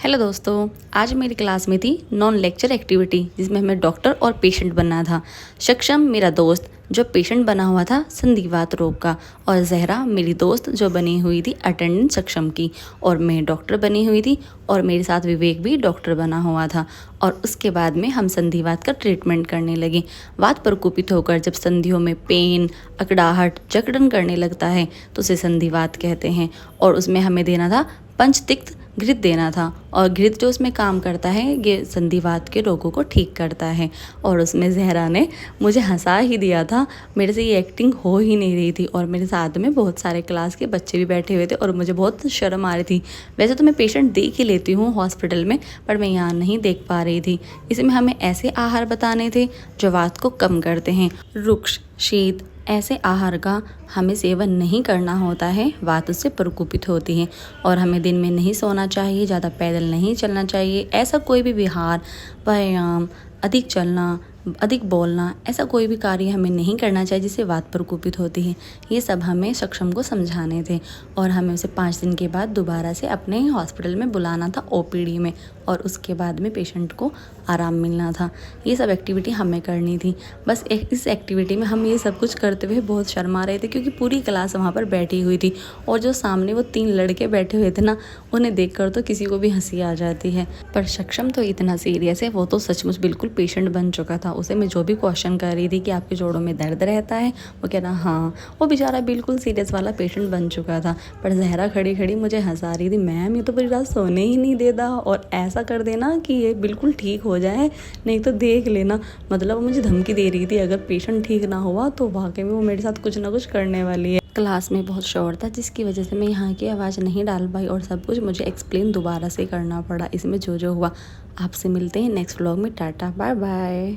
Hello दोस्तों, आज मेरी क्लास में थी नॉन लेक्चर एक्टिविटी जिसमें हमें डॉक्टर और पेशेंट बनना था। सक्षम मेरा दोस्त जो पेशेंट बना हुआ था संधिवात रोग का, और जहरा मेरी दोस्त जो बनी हुई थी अटेंडेंट सक्षम की, और मैं डॉक्टर बनी हुई थी, और मेरे साथ विवेक भी डॉक्टर बना हुआ था। और उसके बाद में हम संधिवात का ट्रीटमेंट करने लगे। वात प्रकोपित होकर जब संधियों में पेन, अकड़ाहट, जकड़न करने लगता है तो उसे संधिवात कहते हैं। और उसमें हमें देना था पंचतिक्त घृत देना था, और घृत जो उसमें काम करता है ये संधिवात के रोगों को ठीक करता है। और उसमें जहरा ने मुझे हंसा ही दिया था, मेरे से ये एक्टिंग हो ही नहीं रही थी, और मेरे साथ में बहुत सारे क्लास के बच्चे भी बैठे हुए थे और मुझे बहुत शर्म आ रही थी। वैसे तो मैं पेशेंट देख ही लेती हूँ हॉस्पिटल में, पर मैं यहाँ नहीं देख पा रही थी। इसमें हमें ऐसे आहार बताने थे जो वात को कम करते हैं। रुक्ष, शीत ऐसे आहार का हमें सेवन नहीं करना होता है, वात उससे प्रकोपित होती है। और हमें दिन में नहीं सोना चाहिए, ज़्यादा पैदल नहीं चलना चाहिए, ऐसा कोई भी विहार, व्यायाम, अधिक चलना, अधिक बोलना, ऐसा कोई भी कार्य हमें नहीं करना चाहिए जिससे वात प्रकोपित होती है। ये सब हमें सक्षम को समझाने थे, और हमें उसे 5 दिन के बाद दोबारा से अपने हॉस्पिटल में बुलाना था ओपीडी में, और उसके बाद में पेशेंट को आराम मिलना था। ये सब एक्टिविटी हमें करनी थी। बस इस एक्टिविटी में हम ये सब कुछ करते हुए बहुत शर्मा रहे थे, क्योंकि पूरी क्लास वहाँ पर बैठी हुई थी, और जो सामने वो 3 लड़के बैठे हुए थे ना, उन्हें देखकर तो किसी को भी हंसी आ जाती है। पर सक्षम तो इतना सीरियस है, वो तो सचमुच बिल्कुल पेशेंट बन चुका था। उसे मैं जो भी क्वेश्चन कर रही थी कि आपके जोड़ों में दर्द रहता है, वो कह रहा हाँ। वो बेचारा बिल्कुल सीरियस वाला पेशेंट बन चुका था। पर जहरा खड़ी खड़ी मुझे हंसा रही थी, मैम ये तो पूरी रात सोने ही नहीं देता, और ऐसा कर देना कि ये बिल्कुल ठीक हो जाए, नहीं तो देख लेना। मतलब वो मुझे धमकी दे रही थी, अगर पेशेंट ठीक ना हुआ तो वाकई में वो मेरे साथ कुछ ना कुछ करने वाली है। क्लास में बहुत शोर था, जिसकी वजह से मैं यहाँ की आवाज़ नहीं डाल पाई, और सब कुछ मुझे एक्सप्लेन दोबारा से करना पड़ा। इसमें जो जो हुआ। आपसे मिलते हैं नेक्स्ट व्लॉग में। Tata, bye bye.